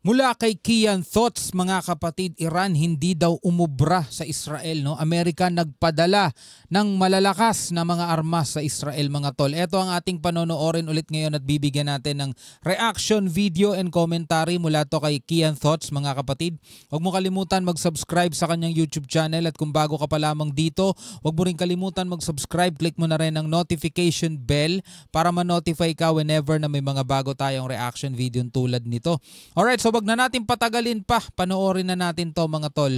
Mula kay Kian Thoughts, mga kapatid, Iran hindi daw umubra sa Israel. No? Amerika nagpadala ng malalakas na mga armas sa Israel, mga tol. Ito ang ating panonoorin ulit ngayon at bibigyan natin ng reaction video and commentary mula to kay Kian Thoughts, mga kapatid. Huwag mo kalimutan mag-subscribe sa kanyang YouTube channel at kung bago ka pa lamang dito, huwag mo rin kalimutan mag-subscribe. Click mo na rin ang notification bell para ma-notify ka whenever na may mga bago tayong reaction video tulad nito. Alright, so wag na natin patagalin pa. Panoorin na natin to, mga tol.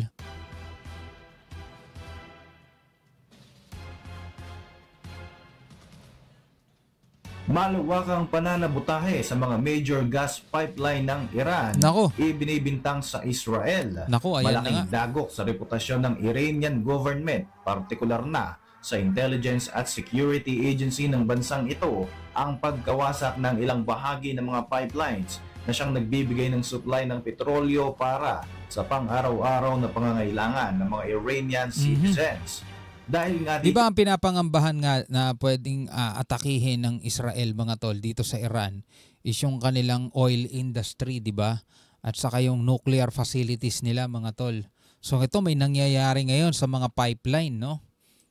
Maluwakang pananabutahe sa mga major gas pipeline ng Iran ibinibintang sa Israel. Malaking dagok sa reputasyon ng Iranian government, partikular na sa intelligence at security agency ng bansang ito ang pagkawasak ng ilang bahagi ng mga pipelines na siyang nagbibigay ng supply ng petrolyo para sa pang-araw-araw na pangangailangan ng mga Iranian citizens. Dahil nga dito, di ba ang pinapangambahan nga na pwedeng atakihin ng Israel, mga tol, dito sa Iran is yung kanilang oil industry, di ba? At saka yung nuclear facilities nila, mga tol. So ito may nangyayari ngayon sa mga pipeline, no?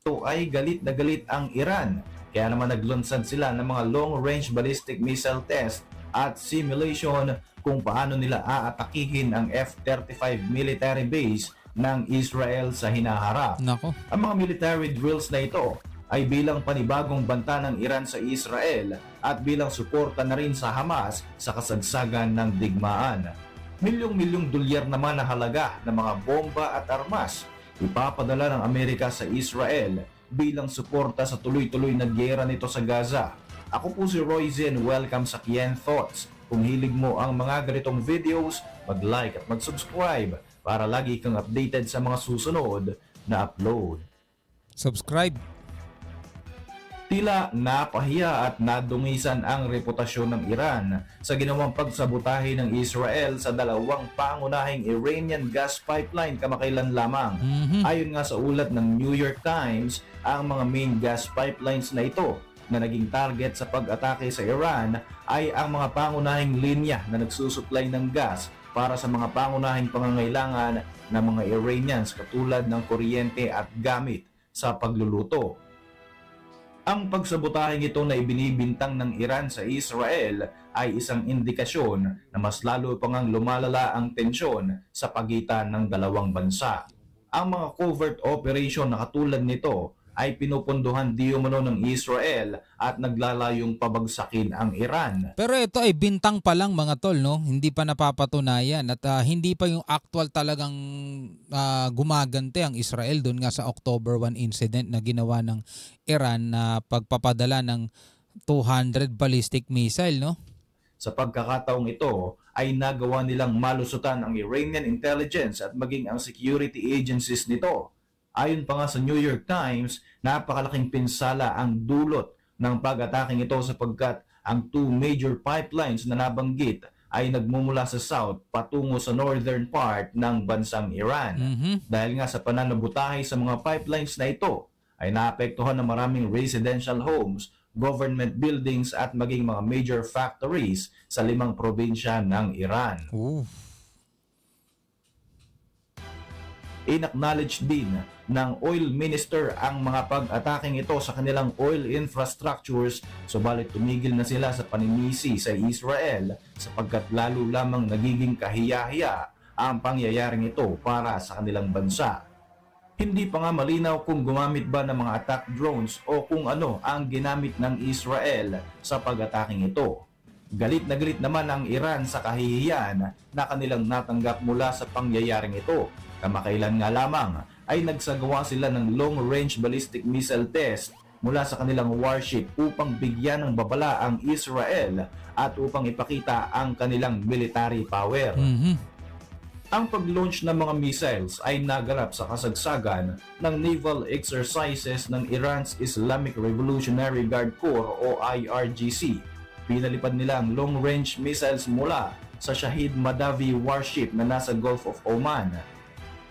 Ito ay galit na galit ang Iran. Kaya naman naglunsad sila ng mga long-range ballistic missile test at simulation kung paano nila aatakihin ang F-35 military base ng Israel sa hinaharap. Ang mga military drills na ito ay bilang panibagong banta ng Iran sa Israel at bilang suporta na rin sa Hamas sa kasagsagan ng digmaan. Milyong-milyong dolyar naman na halaga ng mga bomba at armas ipapadala ng Amerika sa Israel bilang suporta sa tuloy-tuloy na giyera nito sa Gaza. Ako po si Roy Zen, welcome sa Kian Thoughts. Kung hilig mo ang mga ganitong videos, mag-like at mag-subscribe para lagi kang updated sa mga susunod na upload. Subscribe. Tila napahiya at nadungisan ang reputasyon ng Iran sa ginawang pagsabotahe ng Israel sa dalawang pangunahing Iranian gas pipeline kamakailan lamang. Ayon nga sa ulat ng New York Times, ang mga main gas pipelines na ito na naging target sa pag-atake sa Iran ay ang mga pangunahing linya na nagsusupply ng gas para sa mga pangunahing pangangailangan ng mga Iranians katulad ng kuryente at gamit sa pagluluto. Ang pagsabotaheng ito na ibinibintang ng Iran sa Israel ay isang indikasyon na mas lalo pang lumalala ang tensyon sa pagitan ng dalawang bansa. Ang mga covert operation na katulad nito ay pinupunduhan di umano ng Israel at naglalayong pabagsakin ang Iran. Pero ito ay bintang pa lang, mga tol, no? Hindi pa napapatunayan at hindi pa yung actual talagang gumagante ang Israel doon nga sa October 1 incident na ginawa ng Iran na pagpapadala ng 200 ballistic missile, no? Sa pagkakataong ito ay nagawa nilang malusutan ang Iranian intelligence at maging ang security agencies nito. Ayon pa nga sa New York Times, napakalaking pinsala ang dulot ng pag-ataking ito sapagkat ang two major pipelines na nabanggit ay nagmumula sa south patungo sa northern part ng bansang Iran. Dahil nga sa pananabutahe sa mga pipelines na ito ay naapektuhan ng maraming residential homes, government buildings at maging mga major factories sa 5 probinsya ng Iran. In-acknowledge din ng oil minister ang mga pag-ataking ito sa kanilang oil infrastructures, subalit tumigil na sila sa paninisi sa Israel sapagkat lalo lamang nagiging kahiya-hiya ang pangyayaring ito para sa kanilang bansa. Hindi pa nga malinaw kung gumamit ba ng mga attack drones o kung ano ang ginamit ng Israel sa pag-ataking ito. Galit na galit naman ang Iran sa kahihiyan na kanilang natanggap mula sa pangyayaring ito. Kamakailan nga lamang ay nagsagawa sila ng long-range ballistic missile test mula sa kanilang warship upang bigyan ng babala ang Israel at upang ipakita ang kanilang military power. Ang pag-launch ng mga missiles ay naganap sa kasagsagan ng naval exercises ng Iran's Islamic Revolutionary Guard Corps o IRGC. Pinalipad nila ang long-range missiles mula sa Shahid Madavi warship na nasa Gulf of Oman.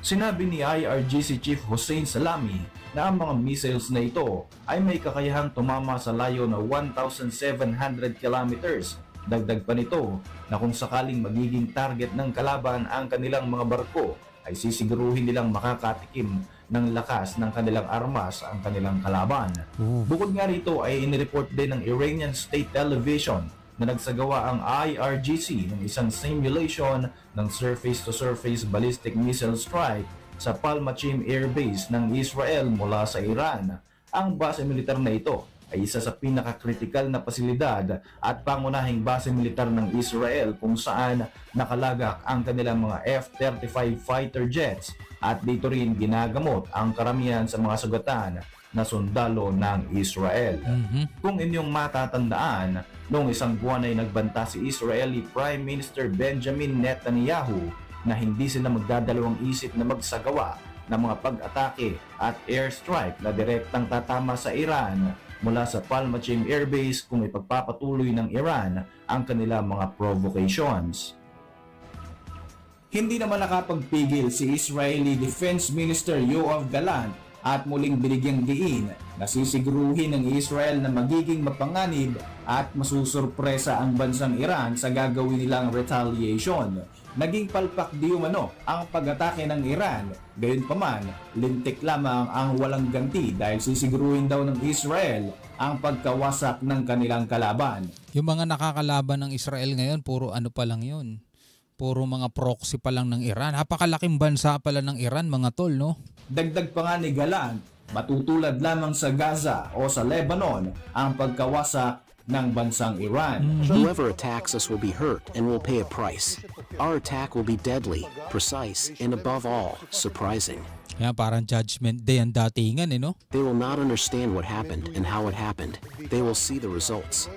Sinabi ni IRGC Chief Hossein Salami na ang mga missiles na ito ay may kakayahang tumama sa layo na 1,700 kilometers Dagdag pa nito na kung sakaling magiging target ng kalaban ang kanilang mga barko, ay sisiguruhin nilang makakatikim ng lakas ng kanilang armas ang kanilang kalaban. Bukod nga rito ay inireport din ng Iranian State Television na nagsagawa ang IRGC ng isang simulation ng surface-to-surface ballistic missile strike sa Palmachim Air Base ng Israel mula sa Iran. Ang base militar na ito ay isa sa pinakakritikal na pasilidad at pangunahing base militar ng Israel kung saan nakalagak ang kanilang mga F-35 fighter jets at dito rin ginagamot ang karamihan sa mga sugatan na sundalo ng Israel. Kung inyong matatandaan, noong isang buwan ay nagbanta si Israeli Prime Minister Benjamin Netanyahu na hindi sila magdadalawang isip na magsagawa ng mga pag-atake at airstrike na direktang tatama sa Iran mula sa Palmachim Air Base kung ipagpapatuloy ng Iran ang kanilang mga provocations. Hindi naman nakapagpigil si Israeli Defense Minister Yoav Gallant at muling binigyang diin na sisiguruhin ng Israel na magiging mapanganib at masusurpresa ang bansang Iran sa gagawin nilang retaliation. Naging palpak di umano ang pag-atake ng Iran, gayunpaman lintik lamang ang walang ganti dahil sisiguruhin daw ng Israel ang pagkawasak ng kanilang kalaban. Yung mga nakakalaban ng Israel ngayon, puro ano pa lang yun. Puro mga proxy pa lang ng Iran. Napakalaking bansa pala ng Iran, mga tol, no? Dagdag pa nga ni Gallant, matutulad lamang sa Gaza o sa Lebanon ang pagkawasak ng bansang Iran. Whoever attacks us will be hurt and will pay a price. Our attack will be deadly, precise, and above all, surprising. Kaya parang Judgment Day ang datingan, no? They will not understand what happened and how it happened. They will see the results.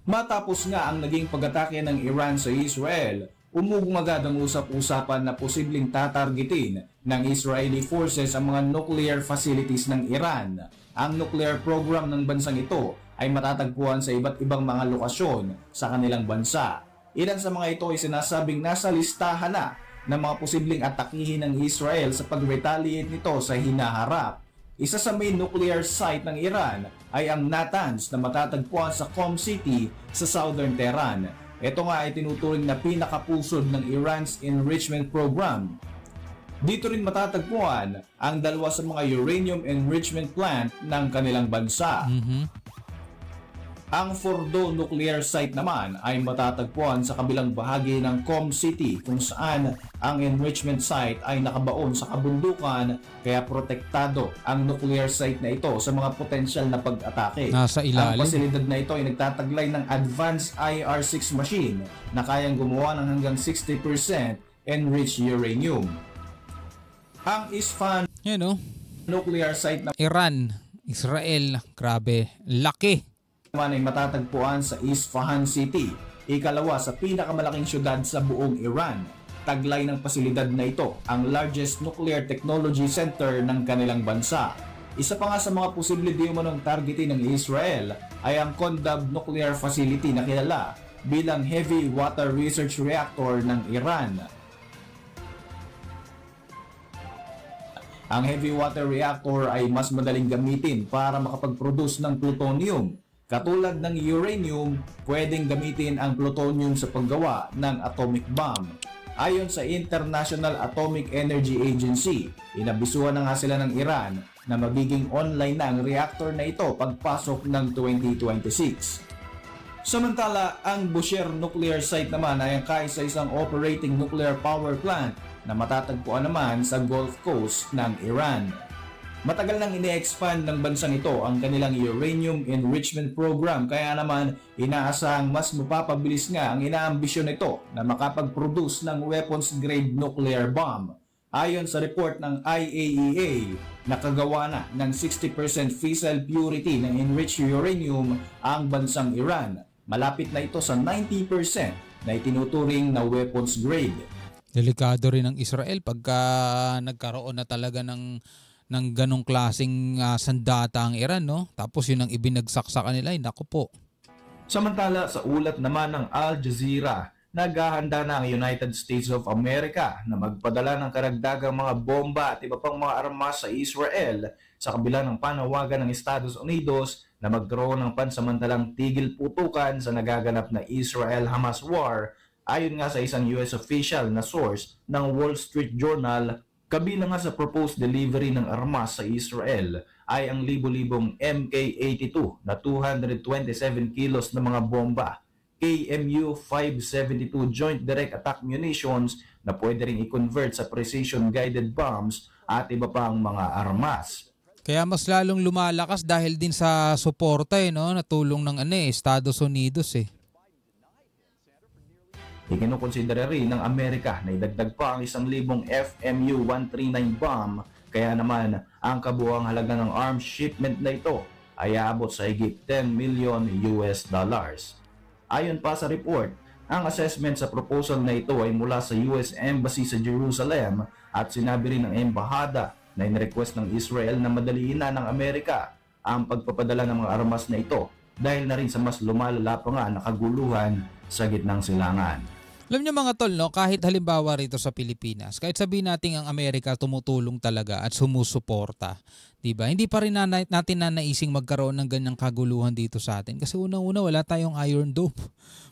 Matapos nga ang naging pag-atake ng Iran sa Israel, umugong agad ang usap-usapan na posibleng tatargetin ng Israeli forces ang mga nuclear facilities ng Iran. Ang nuclear program ng bansang ito ay matatagpuan sa iba't ibang mga lokasyon sa kanilang bansa. Ilan sa mga ito ay sinasabing nasa listahan na ng mga posibleng atakihin ng Israel sa pag-retaliate nito sa hinaharap. Isa sa main nuclear site ng Iran ay ang Natanz na matatagpuan sa Qom City sa southern Tehran. Ito nga ay tinuturing na pinakapusod ng Iran's enrichment program. Dito rin matatagpuan ang dalawa sa mga uranium enrichment plant ng kanilang bansa. Ang Fordo nuclear site naman ay matatagpuan sa kabilang bahagi ng Qom City kung saan ang enrichment site ay nakabaon sa kabundukan kaya protektado ang nuclear site na ito sa mga potensyal na pag-atake. Nasa ilalim. Ang pasilidad na ito ay nagtataglay ng advanced IR-6 machine na kayang gumawa ng hanggang 60% enriched uranium. Ang Isfahan nuclear site na Iran, Israel, grabe, laki. naman ay matatagpuan sa Isfahan City, ikalawa sa pinakamalaking syudad sa buong Iran. Taglay ng pasilidad na ito ang largest nuclear technology center ng kanilang bansa. Isa pa nga sa mga posible di umanong targetin ng Israel ay ang Kondab Nuclear Facility na kilala bilang Heavy Water Research Reactor ng Iran. Ang heavy water reactor ay mas madaling gamitin para makapag-produce ng plutonium. Katulad ng uranium, pwedeng gamitin ang plutonium sa paggawa ng atomic bomb. Ayon sa International Atomic Energy Agency, inabisuhan na nga sila ng Iran na magiging online na ang reactor na ito pagpasok ng 2026. Samantala, ang Bushehr nuclear site naman ay ang kaisa-isang operating nuclear power plant na matatagpuan naman sa Gulf Coast ng Iran. Matagal nang ine-expand ng bansang ito ang kanilang uranium enrichment program kaya naman inaasahang mas mapapabilis nga ang inaambisyon nito na makapag-produce ng weapons-grade nuclear bomb. Ayon sa report ng IAEA, nakagawa na ng 60% fissile purity ng enriched uranium ang bansang Iran. Malapit na ito sa 90% na itinuturing na weapons grade. Delikado rin ang Israel pagka nagkaroon na talaga ng ganong klaseng sandata ang Iran, no? Tapos yun ang ibinagsak sa kanila, naku po. Samantala, sa ulat naman ng Al Jazeera naghahanda na ang United States of America na magpadala ng karagdagang mga bomba at iba pang mga armas sa Israel sa kabila ng panawagan ng Estados Unidos na magkaroon ng pansamantalang tigil putukan sa nagaganap na Israel-Hamas war. Ayon nga sa isang US official na source ng Wall Street Journal, kabilang nga sa proposed delivery ng armas sa Israel ay ang libo-libong MK-82 na 227 kilos na mga bomba, KMU 572 Joint Direct Attack Munitions na pwede ring i-convert sa precision-guided bombs at iba pang mga armas. Kaya mas lalong lumalakas dahil din sa suporta na tulong ng Estados Unidos Ikinukonsidera rin ng Amerika na idagdag pa ang 1,000 FMU-139 bomb, kaya naman ang kabuuang halaga ng arms shipment na ito ay aabot sa higit $10 million. Ayon pa sa report, ang assessment sa proposal na ito ay mula sa US Embassy sa Jerusalem at sinabi rin ng embahada na in-request ng Israel na madaliin na ng Amerika ang pagpapadala ng mga armas na ito dahil na rin sa mas lumalala pa nga na kaguluhan sa gitnang silangan. Alam niyo mga tol, kahit halimbawa rito sa Pilipinas, kahit sabihin natin ang Amerika tumutulong talaga at sumusuporta, diba? Hindi pa rin natin nanaising magkaroon ng ganyang kaguluhan dito sa atin. Kasi unang-una wala tayong Iron Dome.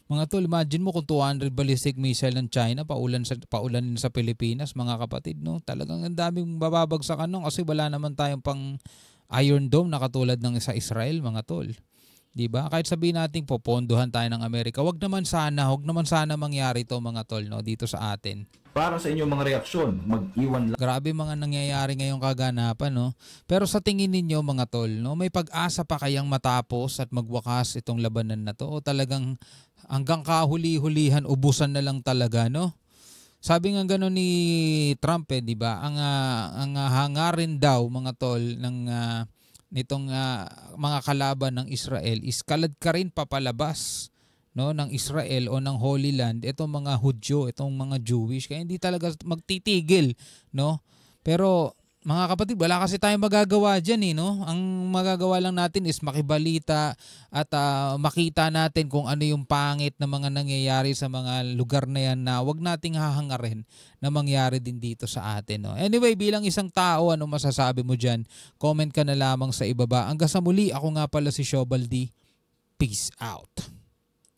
Mga tol, imagine mo kung 200 ballistic missile ng China paulanin sa Pilipinas, mga kapatid, Talagang ang daming bababagsakan kasi wala naman tayong pang Iron Dome na katulad ng sa Israel, mga tol. Diba? Kahit sabihin natin popondohan tayo ng Amerika, wag naman sana mangyari to mga tol dito sa atin. Para sa inyong mga reaksyon, mag-iwan lang. Grabe mga nangyayari ngayong kaganapan Pero sa tingin ninyo mga tol, may pag-asa pa kayang matapos at magwakas itong labanan na to o talagang hanggang kahuli-hulihan ubusan na lang talaga Sabi nga gano'n ni Trump di ba? Ang hangarin daw mga tol ng nitong mga kalaban ng Israel is kalad ka rin papalabas ng Israel o ng Holy Land itong mga Hudyo, itong mga Jewish, kaya hindi talaga magtitigil pero mga kapatid, wala kasi tayong magagawa dyan ang magagawa lang natin is makibalita at makita natin kung ano yung pangit na mga nangyayari sa mga lugar na yan na wag nating hahangarin na mangyari din dito sa atin Anyway, bilang isang tao, ano masasabi mo dyan? Comment ka na lamang sa ibaba. Hanggang sa muli, ako nga pala si Shobaldi. Peace out.